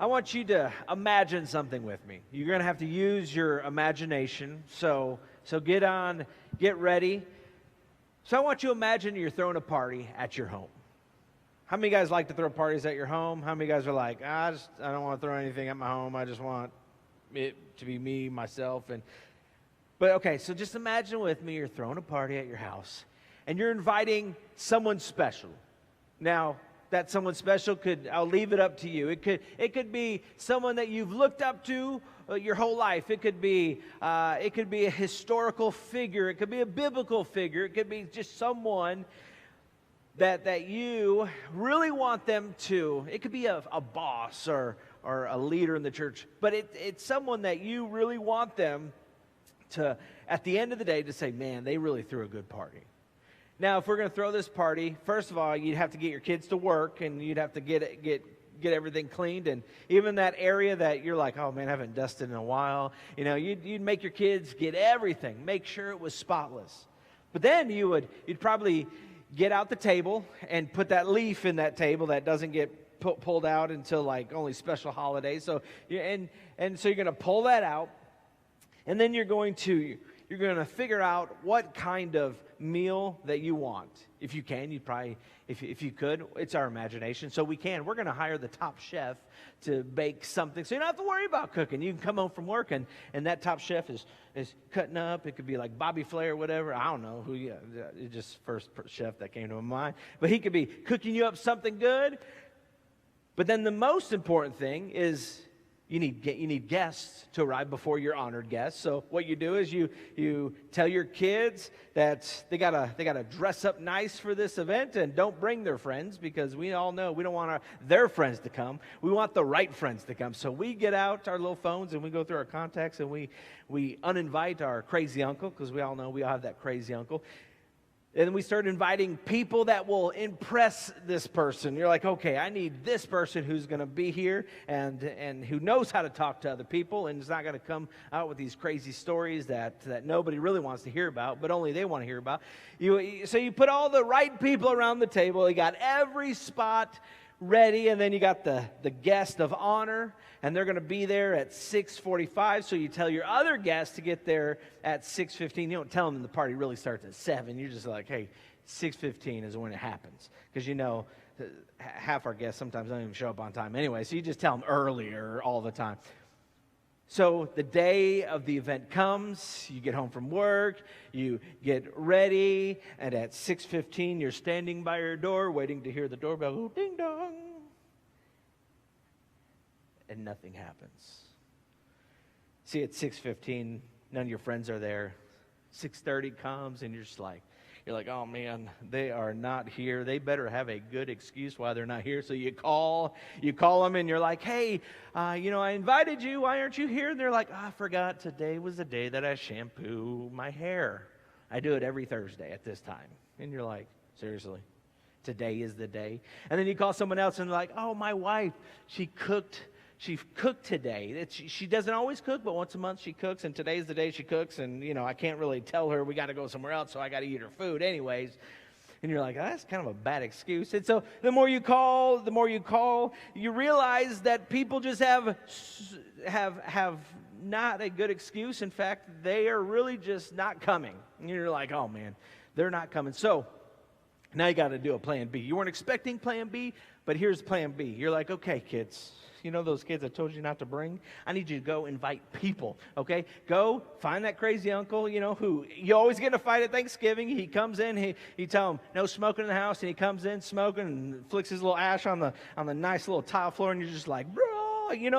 I want you to imagine something with me. You're going to have to use your imagination. So get ready. So I want you to imagine you're throwing a party at your home. How many guys like to throw parties at your home? How many guys are like, I don't want to throw anything at my home. I just want it to be me, myself. But okay, so just imagine with me you're throwing a party at your house, and you're inviting someone special. Now, that someone special I'll leave it up to you. It could be someone that you've looked up to your whole life. It could be a historical figure. It could be a biblical figure. It could be just someone that you really want them to. It could be a boss or a leader in the church, but it's someone that you really want them to, at the end of the day, to say, man, they really threw a good party. Now, if we're going to throw this party, first of all, you'd have to get your kids to work, and you'd have to get everything cleaned, and even that area that you're like, oh man, I haven't dusted in a while. You'd make your kids get everything, make sure it was spotless. But then you'd probably get out the table and put that leaf in that table that doesn't get pulled out until like only special holidays. So so you're going to pull that out, and then you're going to figure out what kind of meal that you want. If you can, you'd probably, if you could, it's our imagination. So we're going to hire the top chef to bake something. So you don't have to worry about cooking. You can come home from work and that top chef is cutting up. It could be like Bobby Flay or whatever. I don't know who. It's just first chef that came to my mind. But he could be cooking you up something good. But then the most important thing is you need guests to arrive before your honored guests. So what you do is you tell your kids that they gotta dress up nice for this event, and don't bring their friends, because we all know we don't want their friends to come. We want the right friends to come. So we get out our little phones and we go through our contacts and we uninvite our crazy uncle, because we all know we all have that crazy uncle. And we start inviting people that will impress this person. You're like, okay, I need this person who's going to be here and who knows how to talk to other people and is not going to come out with these crazy stories that nobody really wants to hear about, but only they want to hear about. So you put all the right people around the table. You got every spot ready, and then you got the guest of honor, and they're going to be there at 6:45. So you tell your other guests to get there at 6:15. You don't tell them the party really starts at 7. You're just like, hey, 6:15 is when it happens, because half our guests sometimes don't even show up on time anyway. So you just tell them earlier all the time. So the day of the event comes, you get home from work, you get ready, and at 6:15 you're standing by your door waiting to hear the doorbell go ding dong, and nothing happens. See, at 6:15 none of your friends are there. 6:30 comes and you're like, oh man, they are not here. They better have a good excuse why they're not here. So you call them and you're like, hey, I invited you. Why aren't you here? And they're like, I forgot today was the day that I shampoo my hair. I do it every Thursday at this time. And you're like, seriously? Today is the day? And then you call someone else and they're like, oh, my wife, she cooked today. She doesn't always cook, but once a month she cooks, and today's the day she cooks, and, I can't really tell her we got to go somewhere else, so I got to eat her food anyways. And you're like, that's kind of a bad excuse. And so the more you call, you realize that people just have not a good excuse. In fact, they are really just not coming. And you're like, oh, man, they're not coming. So now you got to do a plan B. You weren't expecting plan B, but here's plan B. You're like, okay, kids. Those kids I told you not to bring? I need you to go invite people, okay? Go find that crazy uncle, who you always get in a fight at Thanksgiving. He comes in, he tell him, no smoking in the house, and he comes in smoking and flicks his little ash on the nice little tile floor, and you're just like, bro,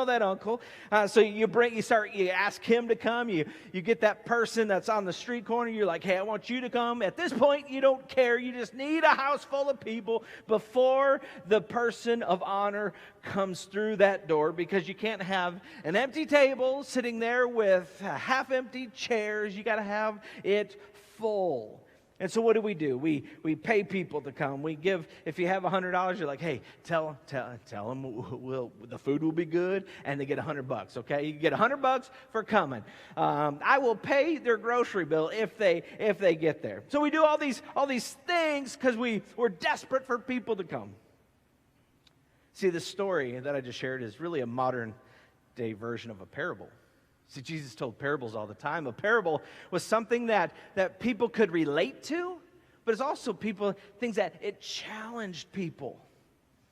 that uncle. So you ask him to come. You get that person that's on the street corner. You're like, hey, I want you to come. At this point, you don't care. You just need a house full of people before the person of honor comes through that door, because you can't have an empty table sitting there with half-empty chairs. You got to have it full. And so what do? We pay people to come. We give, if you have $100, you're like, hey, tell them the food will be good, and they get $100, okay? You get $100 for coming. I will pay their grocery bill if they get there. So we do all these things because we're desperate for people to come. See, the story that I just shared is really a modern-day version of a parable. See, Jesus told parables all the time. A parable was something that people could relate to, but it's also things that it challenged people.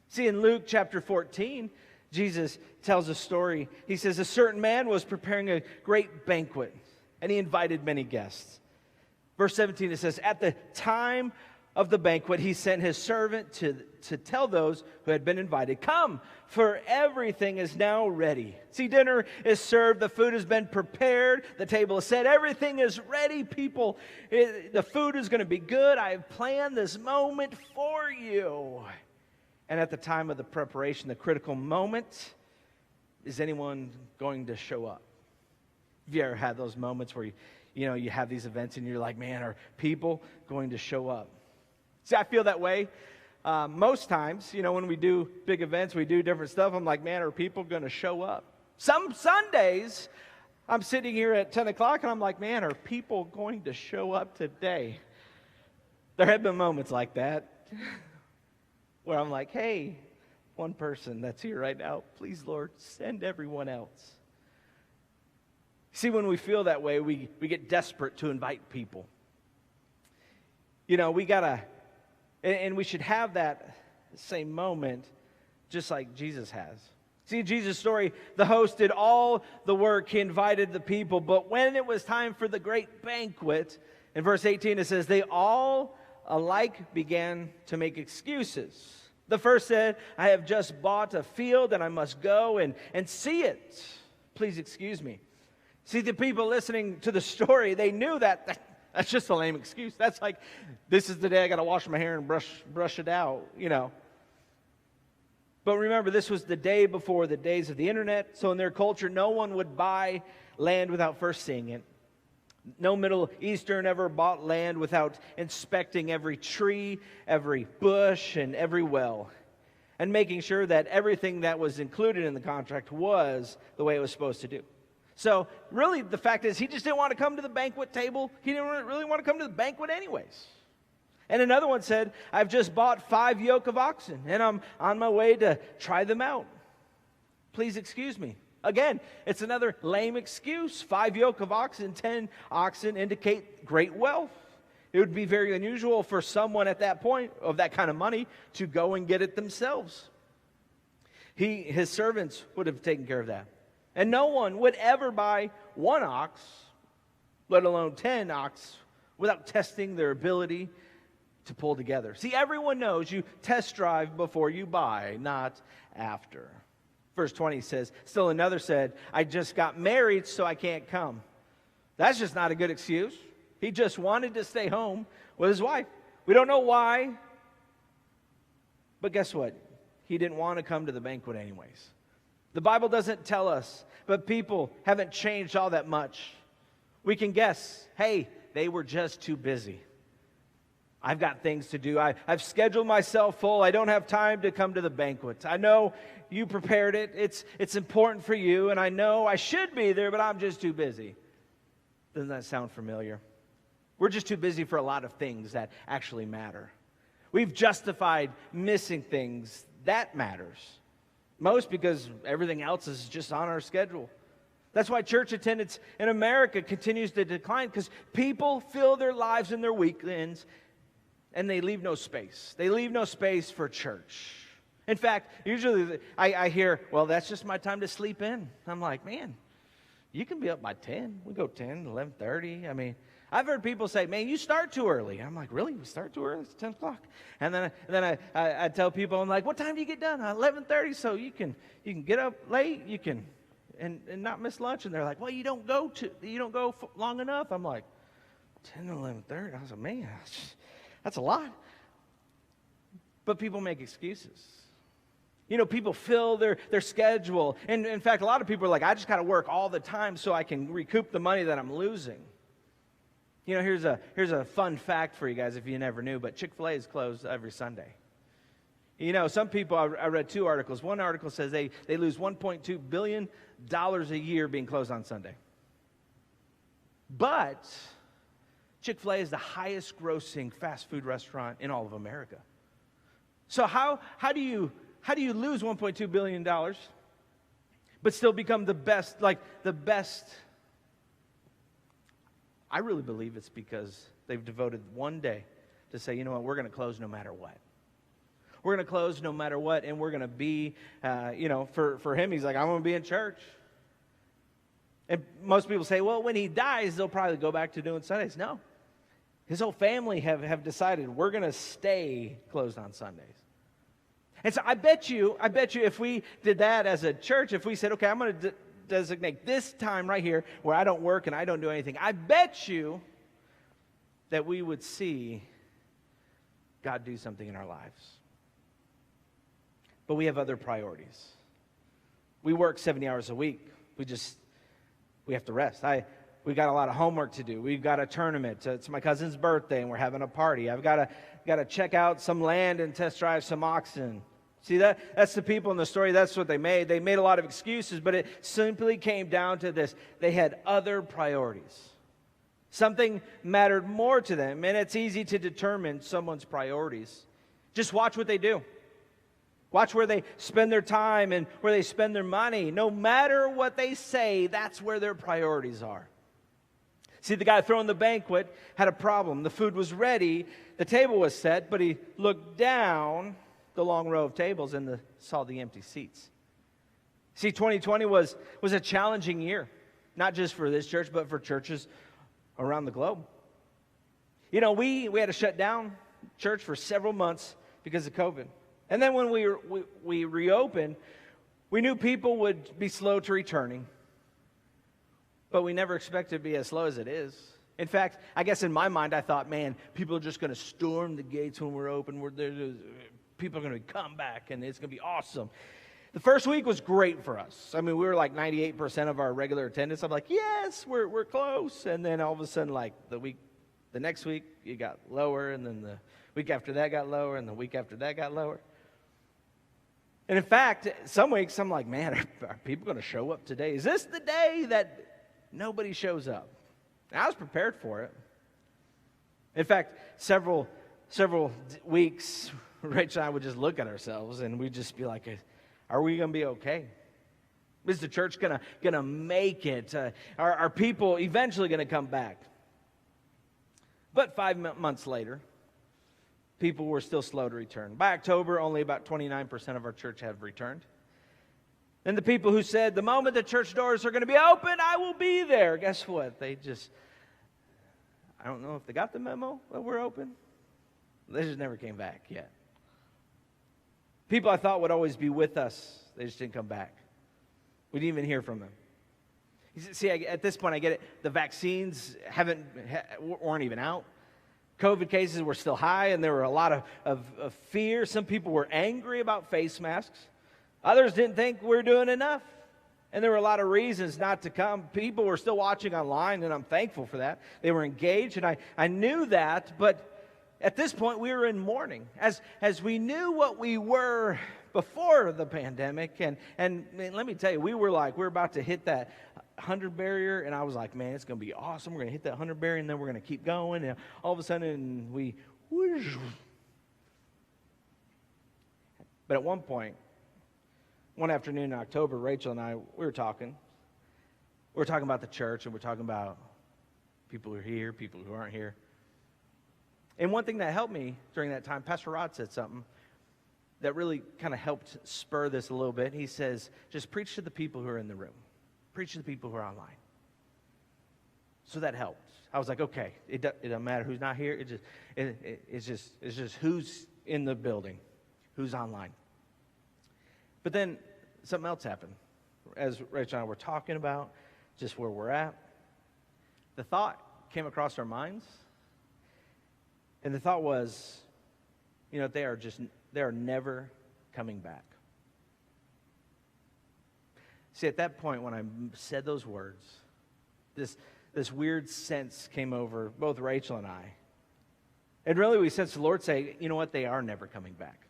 See, in Luke chapter 14, Jesus tells a story. He says, a certain man was preparing a great banquet, and he invited many guests. Verse 17, it says, at the time of the banquet, he sent his servant to tell those who had been invited, come, for everything is now ready. See, dinner is served, the food has been prepared, the table is set, everything is ready, people. The food is going to be good. I have planned this moment for you. And at the time of the preparation, the critical moment, is anyone going to show up? Have you ever had those moments where you have these events and you're like, man, are people going to show up? See, I feel that way most times, when we do big events, we do different stuff. I'm like, man, are people going to show up? Some Sundays, I'm sitting here at 10 o'clock and I'm like, man, are people going to show up today? There have been moments like that where I'm like, hey, one person that's here right now, please, Lord, send everyone else. See, when we feel that way, we get desperate to invite people. We gotta, and we should have that same moment just like Jesus has. See, in Jesus' story, the host did all the work. He invited the people, but when it was time for the great banquet, in verse 18 it says, they all alike began to make excuses. The first said, I have just bought a field and I must go and see it. Please excuse me. See, the people listening to the story, they knew that's just a lame excuse. That's like, this is the day I got to wash my hair and brush it out, But remember, this was the day before the days of the internet. So in their culture, no one would buy land without first seeing it. No Middle Eastern ever bought land without inspecting every tree, every bush, and every well, and making sure that everything that was included in the contract was the way it was supposed to do. So really, the fact is, he just didn't want to come to the banquet table. He didn't really want to come to the banquet anyways. And another one said, I've just bought 5 yoke of oxen, and I'm on my way to try them out. Please excuse me. Again, it's another lame excuse. 5 yoke of oxen, 10 oxen indicate great wealth. It would be very unusual for someone at that point of that kind of money to go and get it themselves. His servants would have taken care of that. And no one would ever buy 1 ox, let alone 10 ox, without testing their ability to pull together. See, everyone knows you test drive before you buy, not after. Verse 20 says, still another said, I just got married, so I can't come. That's just not a good excuse. He just wanted to stay home with his wife. We don't know why, but guess what? He didn't want to come to the banquet anyways. The Bible doesn't tell us, but people haven't changed all that much. We can guess, hey, they were just too busy. I've got things to do. I've scheduled myself full. I don't have time to come to the banquet. I know you prepared it. It's important for you, and I know I should be there, but I'm just too busy. Doesn't that sound familiar? We're just too busy for a lot of things that actually matter. We've justified missing things that matters. Most because everything else is just on our schedule. That's why church attendance in America continues to decline, because people fill their lives in their weekends and they leave no space. They leave no space for church. In fact, usually I hear, well, that's just my time to sleep in. I'm like, man, you can be up by 10. We go 10, 11:30. I mean, I've heard people say, man, you start too early. I'm like, really? We start too early? It's 10 o'clock. And then I tell people, I'm like, what time do you get done? 11:30, so you can get up late, you can and not miss lunch. And they're like, well, you don't go long enough. I'm like, 10 to 11:30. I was like, man, that's a lot. But people make excuses. People fill their schedule. And in fact, a lot of people are like, I just got to work all the time so I can recoup the money that I'm losing. Here's a fun fact for you guys if you never knew, but Chick-fil-A is closed every Sunday. Some people, I read 2 articles. One article says they lose $1.2 billion a year being closed on Sunday. But Chick-fil-A is the highest grossing fast food restaurant in all of America. So how do you How do you lose $1.2 billion, but still become the best, like the best? I really believe it's because they've devoted one day to say, you know what, we're going to close no matter what. We're going to close no matter what, and we're going to be, for him, he's like, I'm going to be in church. And most people say, well, when he dies, they'll probably go back to doing Sundays. No. His whole family have decided we're going to stay closed on Sundays. And so I bet you if we did that as a church, if we said, okay, I'm going to designate this time right here where I don't work and I don't do anything, I bet you that we would see God do something in our lives. But we have other priorities. We work 70 hours a week. We have to rest. We got a lot of homework to do. We've got a tournament. It's my cousin's birthday, and we're having a party. I've got to check out some land and test drive some oxen. See, that's the people in the story. That's what they made. They made a lot of excuses, but it simply came down to this. They had other priorities. Something mattered more to them, and it's easy to determine someone's priorities. Just watch what they do. Watch where they spend their time and where they spend their money. No matter what they say, that's where their priorities are. See, the guy throwing the banquet had a problem. The food was ready, the table was set, but he looked down the long row of tables and saw the empty seats. See, 2020 was a challenging year, not just for this church, but for churches around the globe. You know, we had to shut down church for several months because of COVID. And then when we reopened, we knew people would be slow to returning. But we never expected it to be as slow as it is. In fact, I guess in my mind, I thought, man, people are just going to storm the gates when we're open. People are going to come back, and it's going to be awesome. The first week was great for us. I mean, we were like 98% of our regular attendance. I'm like, yes, we're close. And then all of a sudden, like the next week, it got lower, and then the week after that got lower, and the week after that got lower. And in fact, some weeks I'm like, man, are people going to show up today? Is this the day that nobody shows up? And I was prepared for it. In fact, several weeks, Rachel and I would just look at ourselves and we'd just be like, are we going to be okay? Is the church going to make it? Are people eventually going to come back? But 5 months later, people were still slow to return. By October, only about 29% of our church have returned. And the people who said, the moment the church doors are going to be open, I will be there. Guess what? I don't know if they got the memo that we're open. They just never came back yet. People I thought would always be with us, they just didn't come back. We didn't even hear from them. See, at this point, I get it. The vaccines weren't even out. COVID cases were still high, and there were a lot of fear. Some people were angry about face masks. Others didn't think we were doing enough. And there were a lot of reasons not to come. People were still watching online, and I'm thankful for that. They were engaged, and I knew that. But at this point, we were in mourning. As we knew what we were before the pandemic, and let me tell you, we're about to hit that 100 barrier, and I was like, man, it's going to be awesome. We're going to hit that 100 barrier, and then we're going to keep going. And all of a sudden, But at one point, one afternoon in October, Rachel and I, we were talking. We were talking about the church, and we're talking about people who are here, people who aren't here. And one thing that helped me during that time, Pastor Rod said something that really kind of helped spur this a little bit. He says, just preach to the people who are in the room. Preach to the people who are online. So that helped. I was like, okay, it doesn't matter who's not here. It's just who's in the building, who's online. But then something else happened. As Rachel and I were talking about just where we're at, the thought came across our minds. And the thought was, they are never coming back. See, at that point when I said those words, this weird sense came over both Rachel and I. And really we sensed the Lord say, you know what, they are never coming back.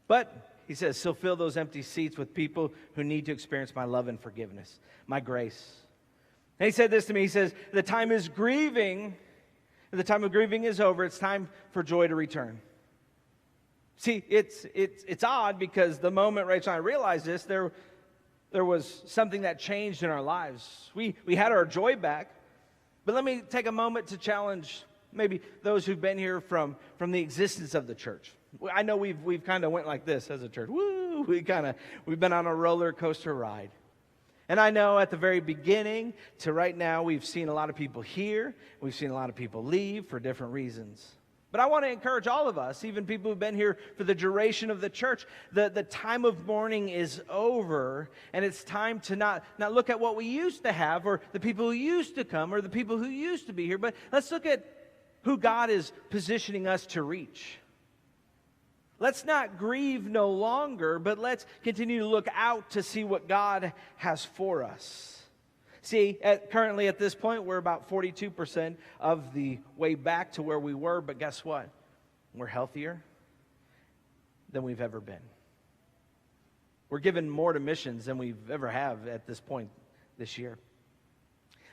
But he says, he'll fill those empty seats with people who need to experience my love and forgiveness, my grace. And he said this to me, he says, the time of grieving is over. It's time for joy to return. See, it's odd because the moment Rachel and I realized this, there was something that changed in our lives. We had our joy back. But let me take a moment to challenge maybe those who've been here from the existence of the church. I know we've kind of went like this as a church. Woo! We've been on a roller coaster ride. And I know at the very beginning to right now, we've seen a lot of people here. We've seen a lot of people leave for different reasons. But I want to encourage all of us, even people who've been here for the duration of the church, the time of mourning is over, and it's time to not look at what we used to have or the people who used to come or the people who used to be here, but let's look at who God is positioning us to reach. Let's not grieve no longer, but let's continue to look out to see what God has for us. See, currently at this point, we're about 42% of the way back to where we were, but guess what? We're healthier than we've ever been. We're given more to missions than we've ever have at this point this year.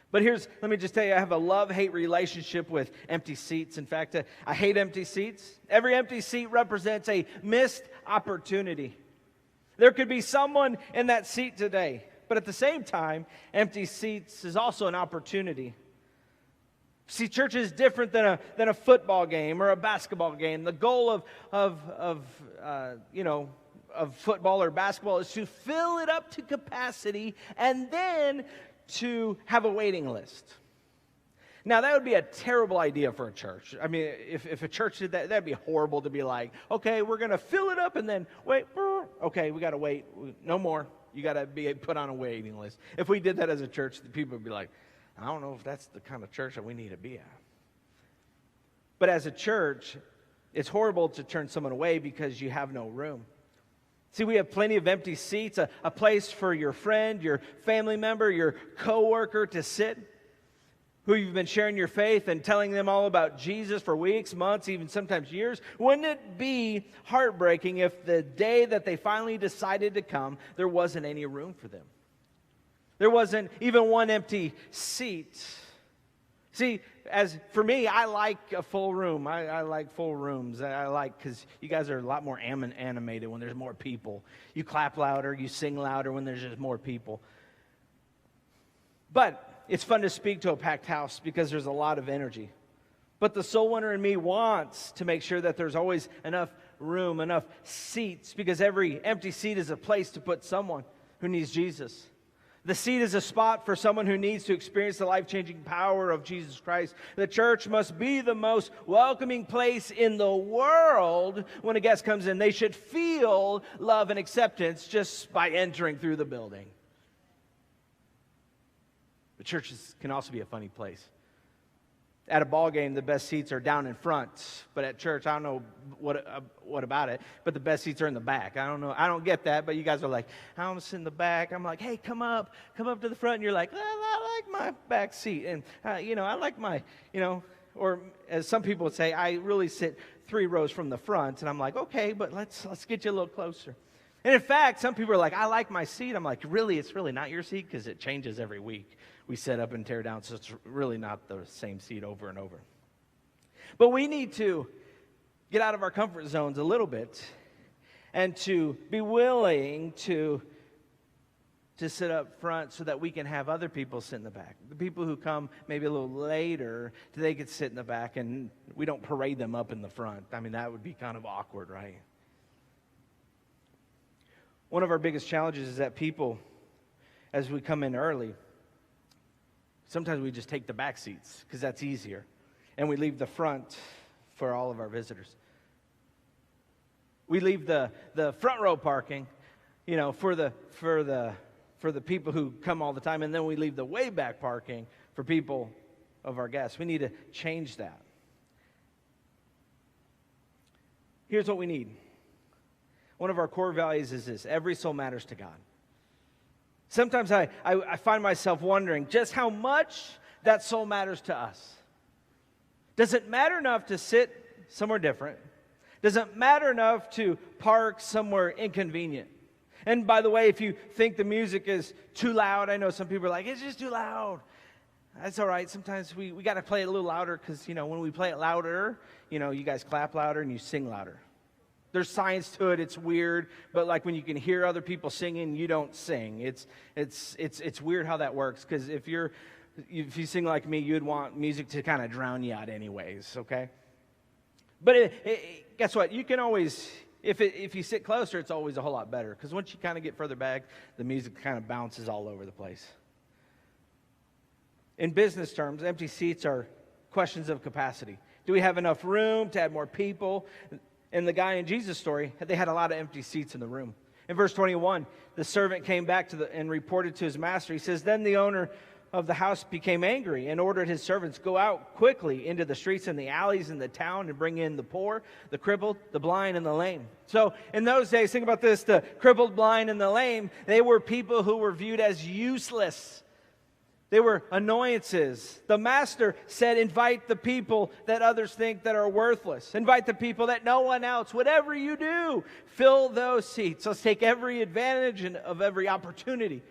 But let me just tell you, I have a love-hate relationship with empty seats. In fact, I hate empty seats. Every empty seat represents a missed opportunity. There could be someone in that seat today, but at the same time, empty seats is also an opportunity. See, church is different than a football game or a basketball game. The goal of football or basketball is to fill it up to capacity and then to have a waiting list. Now, that would be a terrible idea for a church. I mean, if a church did that, that'd be horrible to be like, okay, we're going to fill it up and then wait. Okay, we got to wait. No more. You got to be put on a waiting list. If we did that as a church, the people would be like, I don't know if that's the kind of church that we need to be at. But as a church, it's horrible to turn someone away because you have no room. See, we have plenty of empty seats, a place for your friend, your family member, your coworker to sit, who you've been sharing your faith and telling them all about Jesus for weeks, months, even sometimes years. Wouldn't it be heartbreaking if the day that they finally decided to come, there wasn't any room for them? There wasn't even one empty seat. See, as for me, I like a full room. I like full rooms. I like, because you guys are a lot more animated when there's more people. You clap louder, you sing louder when there's just more people. But it's fun to speak to a packed house because there's a lot of energy. But the soul winner in me wants to make sure that there's always enough room, enough seats, because every empty seat is a place to put someone who needs Jesus. The seat is a spot for someone who needs to experience the life-changing power of Jesus Christ. The church must be the most welcoming place in the world when a guest comes in. They should feel love and acceptance just by entering through the building. But churches can also be a funny place. At a ball game, the best seats are down in front. But at church, I don't know what about it, but the best seats are in the back. I don't know. I don't get that, but you guys are like, I want to sit in the back. I'm like, hey, come up to the front. And you're like, I like my back seat. And, I like my, or as some people would say, I really sit 3 rows from the front. And I'm like, okay, but let's get you a little closer. And in fact, some people are like, I like my seat. I'm like, really? It's really not your seat because it changes every week. We set up and tear down, so it's really not the same seat over and over. But we need to get out of our comfort zones a little bit and to be willing to sit up front so that we can have other people sit in the back. The people who come maybe a little later, they could sit in the back and we don't parade them up in the front. I mean, that would be kind of awkward, right? One of our biggest challenges is that people, as we come in early, sometimes we just take the back seats because that's easier. And we leave the front for all of our visitors. We leave the front row parking, for the people who come all the time. And then we leave the way back parking for people of our guests. We need to change that. Here's what we need. One of our core values is this: every soul matters to God. Sometimes I find myself wondering just how much that soul matters to us. Does it matter enough to sit somewhere different? Does it matter enough to park somewhere inconvenient? And by the way, if you think the music is too loud, I know some people are like, it's just too loud. That's all right. Sometimes we got to play it a little louder because, when we play it louder, you guys clap louder and you sing louder. There's science to it. It's weird, but like when you can hear other people singing, you don't sing. It's weird how that works, because if you sing like me, you'd want music to kind of drown you out anyways, okay? But guess what? You can always, if you sit closer, it's always a whole lot better, because once you kind of get further back, the music kind of bounces all over the place. In business terms, empty seats are questions of capacity. Do we have enough room to add more people? In the guy in Jesus' story, they had a lot of empty seats in the room. In verse 21, the servant came back and reported to his master. He says, then the owner of the house became angry and ordered his servants, go out quickly into the streets and the alleys in the town and bring in the poor, the crippled, the blind, and the lame. So in those days, think about this, the crippled, blind, and the lame, they were people who were viewed as useless. They were annoyances. The master said, invite the people that others think that are worthless. Invite the people that no one else. Whatever you do, fill those seats. Let's take every advantage of every opportunity.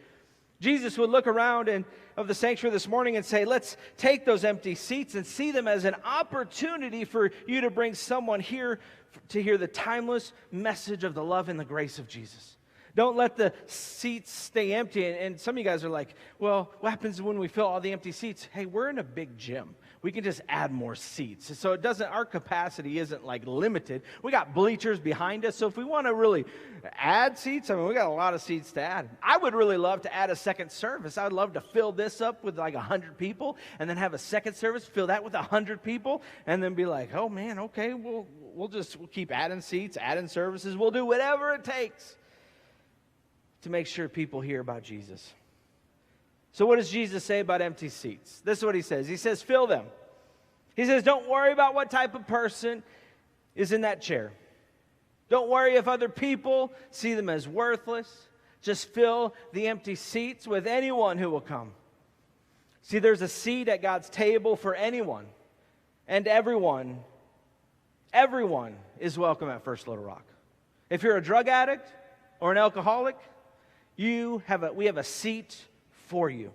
Jesus would look around of the sanctuary this morning and say, let's take those empty seats and see them as an opportunity for you to bring someone here to hear the timeless message of the love and the grace of Jesus. Don't let the seats stay empty. And some of you guys are like, well, what happens when we fill all the empty seats? Hey, we're in a big gym. We can just add more seats. So our capacity isn't like limited. We got bleachers behind us. So if we want to really add seats, we got a lot of seats to add. I would really love to add a second service. I'd love to fill this up with like 100 people and then have a second service, fill that with 100 people, and then be like, oh man, okay, we'll keep adding seats, adding services. We'll do whatever it takes to make sure people hear about Jesus. So what does Jesus say about empty seats? This is what he says. He says, fill them. He says, don't worry about what type of person is in that chair. Don't worry if other people see them as worthless. Just fill the empty seats with anyone who will come. See, there's a seat at God's table for anyone. And everyone is welcome at First Little Rock. If you're a drug addict or an alcoholic, we have a seat for you.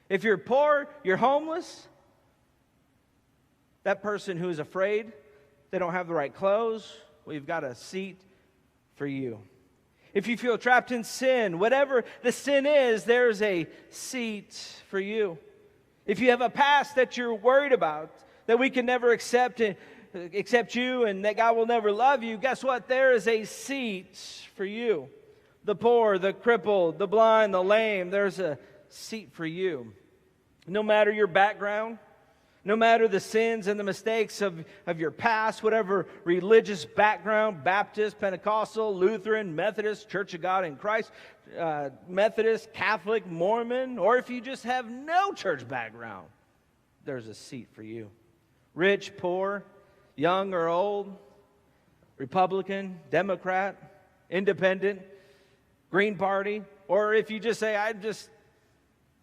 If you're poor, you're homeless, that person who is afraid they don't have the right clothes, we've got a seat for you. If you feel trapped in sin, whatever the sin is, there's a seat for you. If you have a past that you're worried about, that we can never accept you and that God will never love you, guess what? There is a seat for you. The poor, the crippled, the blind, the lame, there's a seat for you. No matter your background, no matter the sins and the mistakes of your past, whatever religious background, Baptist, Pentecostal, Lutheran, Methodist, Church of God in Christ, Methodist, Catholic, Mormon, or if you just have no church background, there's a seat for you. Rich, poor, young or old, Republican, Democrat, Independent, Green Party, or if you just say, I just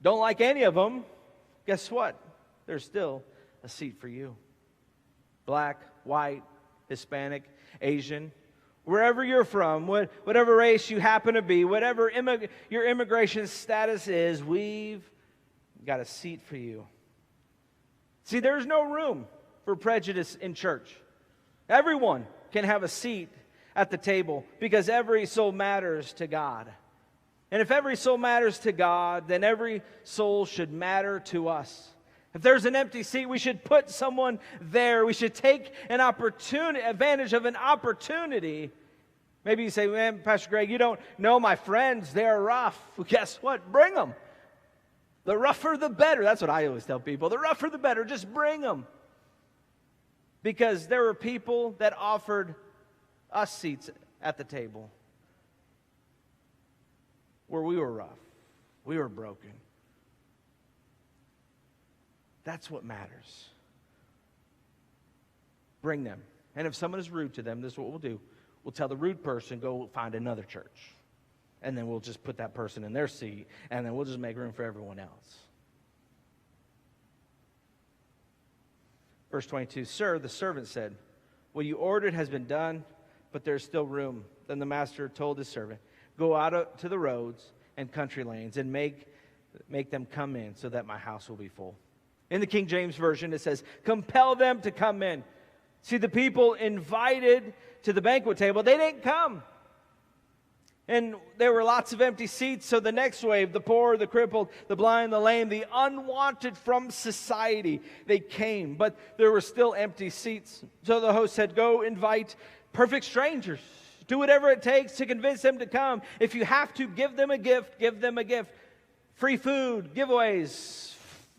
don't like any of them, guess what? There's still a seat for you. Black, white, Hispanic, Asian, wherever you're from, whatever race you happen to be, whatever your immigration status is, we've got a seat for you. See, there's no room for prejudice in church. Everyone can have a seat at the table because every soul matters to God. And if every soul matters to God, then every soul should matter to us. If there's an empty seat, we should put someone there. We should take advantage of an opportunity. Maybe you say, man, Pastor Greg, you don't know my friends. They're rough. Well, guess what? Bring them. The rougher, the better. That's what I always tell people. The rougher, the better. Just bring them. Because there were people that offered us seats at the table where we were rough. We were broken. That's what matters. Bring them. And if someone is rude to them, this is what we'll do. We'll tell the rude person, go find another church. And then we'll just put that person in their seat, and then we'll just make room for everyone else. Verse 22, Sir, the servant said, what you ordered has been done, but there's still room. Then the master told his servant, go out to the roads and country lanes and make them come in so that my house will be full. In the King James Version, it says, compel them to come in. See, the people invited to the banquet table, they didn't come. And there were lots of empty seats, so the next wave, the poor, the crippled, the blind, the lame, the unwanted from society, they came. But there were still empty seats. So the host said, go invite perfect strangers. Do whatever it takes to convince them to come. If you have to give them a gift, give them a gift. Free food, giveaways,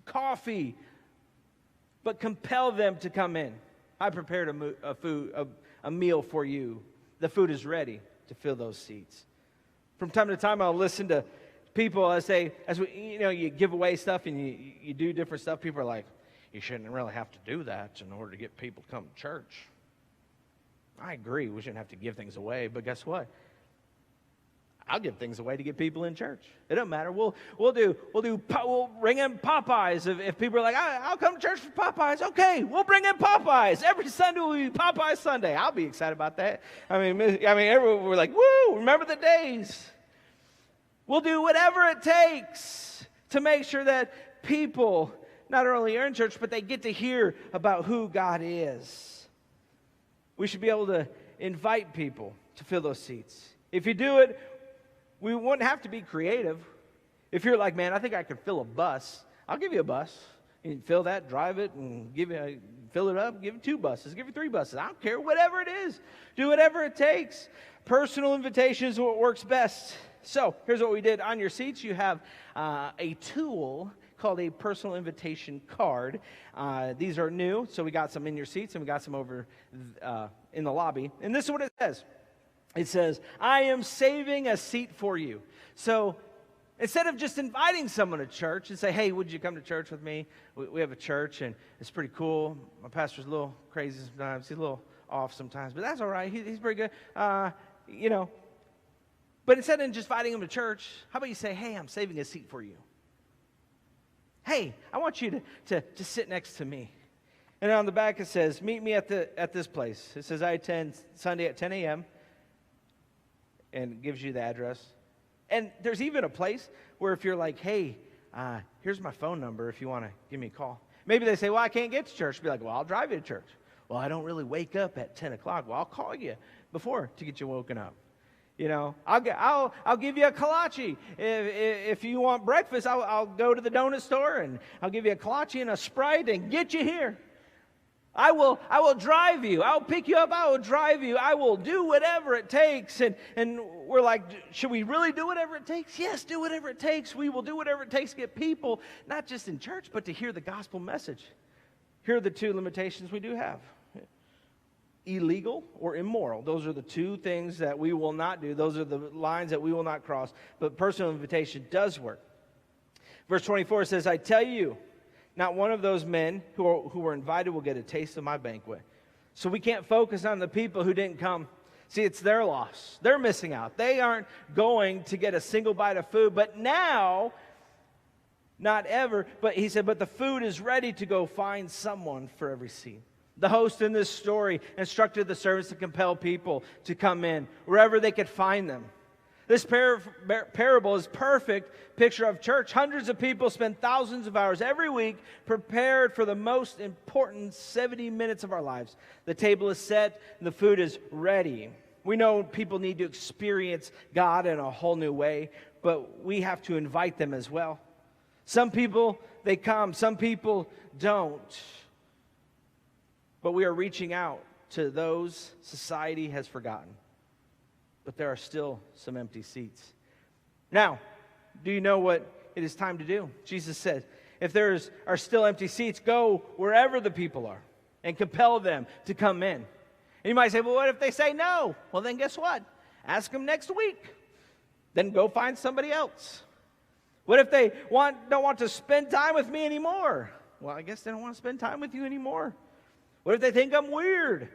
coffee. But compel them to come in. I prepared a meal for you. The food is ready to fill those seats. From time to time, I'll listen to people as you give away stuff and you do different stuff. People are like, you shouldn't really have to do that in order to get people to come to church. I agree, we shouldn't have to give things away, but guess what? I'll give things away to get people in church. It doesn't matter. We'll bring in Popeyes if people are like, I'll come to church for Popeyes. Okay, we'll bring in Popeyes. Every Sunday will be Popeyes Sunday. I'll be excited about that. I mean, everyone, we're like, woo! Remember the days. We'll do whatever it takes to make sure that people not only are in church, but they get to hear about who God is. We should be able to invite people to fill those seats. If you do it, we wouldn't have to be creative. If you're like, man, I think I could fill a bus, I'll give you a bus. You can fill that, drive it, and fill it up, give you 2 buses, give you 3 buses. I don't care, whatever it is. Do whatever it takes. Personal invitation is what works best. So here's what we did. On your seats, you have a tool called a personal invitation card. These are new, so we got some in your seats, and we got some over in the lobby. And this is what it says. It says, I am saving a seat for you. So instead of just inviting someone to church and say, hey, would you come to church with me? We have a church, and it's pretty cool. My pastor's a little crazy sometimes. He's a little off sometimes, but that's all right. He's pretty good. But instead of just inviting him to church, how about you say, hey, I'm saving a seat for you. Hey, I want you to sit next to me. And on the back it says, meet me at this place. It says, I attend Sunday at 10 a.m., and it gives you the address. And there's even a place where if you're like, hey, here's my phone number if you want to give me a call. Maybe they say, well, I can't get to church. Be like, well, I'll drive you to church. Well, I don't really wake up at 10 o'clock. Well, I'll call you before to get you woken up. I'll give you a kolache. If you want breakfast, I'll go to the donut store and I'll give you a kolache and a Sprite and get you here. I will drive you. I'll pick you up. I will drive you. I will do whatever it takes. And we're like, should we really do whatever it takes? Yes, do whatever it takes. We will do whatever it takes to get people, not just in church, but to hear the gospel message. Here are the 2 limitations we do have. Illegal or immoral. Those are the 2 things that we will not do. Those are the lines that we will not cross. But personal invitation does work. Verse 24 says, I tell you, not one of those men who were invited will get a taste of my banquet. So we can't focus on the people who didn't come. See, it's their loss. They're missing out. They aren't going to get a single bite of food. But now, not ever, but he said, but the food is ready to go find someone for every seat. The host in this story instructed the servants to compel people to come in wherever they could find them. This parable is a perfect picture of church. Hundreds of people spend thousands of hours every week prepared for the most important 70 minutes of our lives. The table is set and the food is ready. We know people need to experience God in a whole new way, but we have to invite them as well. Some people, they come. Some people don't. But we are reaching out to those society has forgotten. But there are still some empty seats. Now, do you know what it is time to do? Jesus said, if there are still empty seats, go wherever the people are and compel them to come in. And you might say, well, what if they say no? Well, then guess what? Ask them next week. Then go find somebody else. What if they don't want to spend time with me anymore? Well, I guess they don't want to spend time with you anymore. What if they think I'm weird?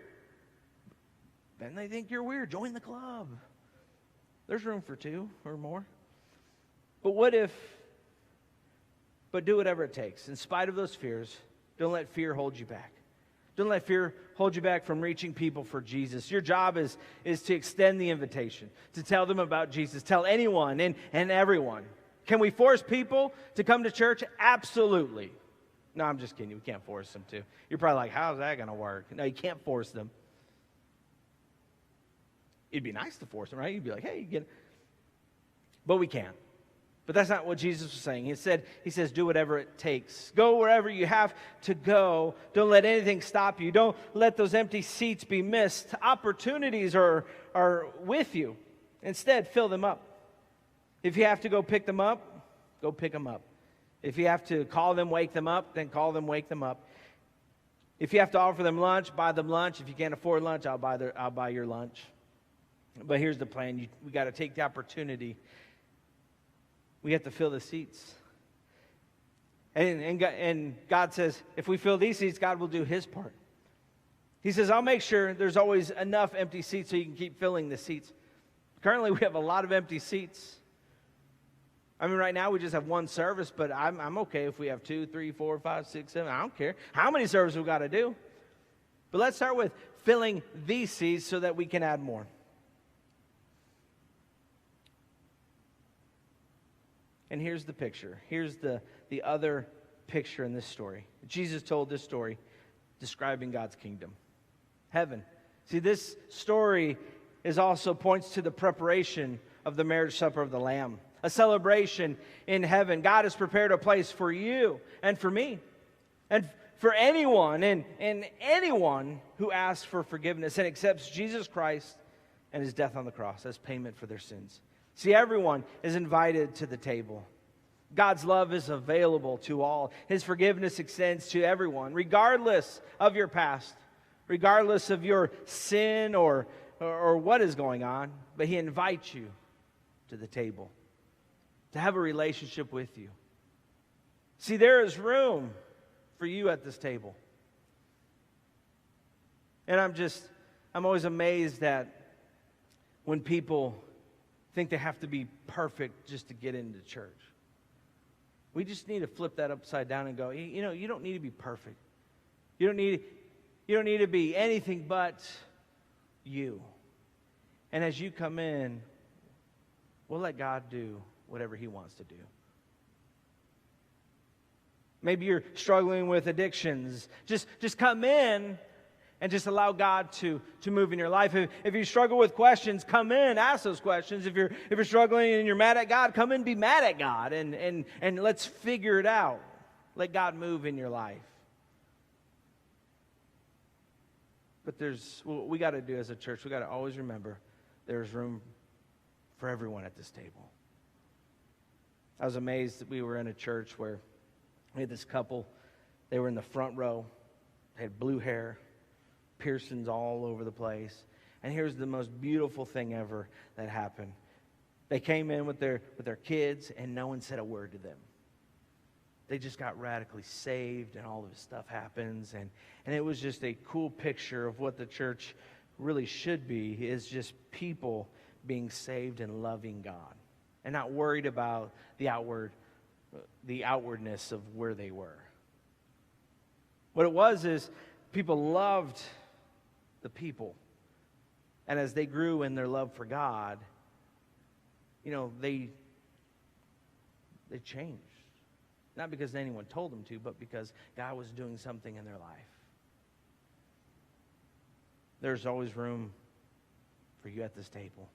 Then they think you're weird. Join the club. There's room for 2 or more. But do whatever it takes. In spite of those fears, don't let fear hold you back. Don't let fear hold you back from reaching people for Jesus. Your job is to extend the invitation, to tell them about Jesus. Tell anyone and everyone. Can we force people to come to church? Absolutely. No, I'm just kidding. We can't force them to. You're probably like, how's that going to work? No, you can't force them. It'd be nice to force them, right? You'd be like, hey, you get it. But we can't. But that's not what Jesus was saying. He says, do whatever it takes. Go wherever you have to go. Don't let anything stop you. Don't let those empty seats be missed. Opportunities are with you. Instead, fill them up. If you have to go pick them up, go pick them up. If you have to call them, wake them up, then call them, wake them up. If you have to offer them lunch, buy them lunch. If you can't afford lunch, I'll buy your lunch. But here's the plan. We got to take the opportunity. We have to fill the seats. And God says, if we fill these seats, God will do his part. He says, I'll make sure there's always enough empty seats so you can keep filling the seats. Currently, we have a lot of empty seats. I mean, right now we just have one service, but I'm okay if we have 2, 3, 4, 5, 6, 7. I don't care how many services we've got to do. But let's start with filling these seats so that we can add more. And here's the picture. Here's the other picture in this story. Jesus told this story describing God's kingdom. Heaven. See, this story also points to the preparation of the marriage supper of the Lamb. A celebration in heaven. God has prepared a place for you and for me. And for anyone and anyone who asks for forgiveness and accepts Jesus Christ and his death on the cross as payment for their sins. See, everyone is invited to the table. God's love is available to all. His forgiveness extends to everyone, regardless of your past, regardless of your sin or what is going on. But he invites you to the table to have a relationship with you. See, there is room for you at this table. And I'm always amazed that when people think they have to be perfect just to get into church. We just need to flip that upside down and go, you don't need to be perfect. You don't need to be anything but you. And as you come in, we'll let God do whatever he wants to do. Maybe you're struggling with addictions. Just come in and just allow God to move in your life. If you struggle with questions, come in, ask those questions. If you're struggling and you're mad at God, come in, be mad at God, and let's figure it out. Let God move in your life. But what we got to do as a church, we got to always remember there's room for everyone at this table. I was amazed that we were in a church where we had this couple. They were in the front row. They had blue hair, piercings all over the place. And here's the most beautiful thing ever that happened. They came in with their kids, and no one said a word to them. They just got radically saved, and all of this stuff happens. And it was just a cool picture of what the church really should be, is just people being saved and loving God, and not worried about the outwardness of where they were. What it was is people loved the people. And as they grew in their love for God, they changed. Not because anyone told them to, but because God was doing something in their life. There's always room for you at this table.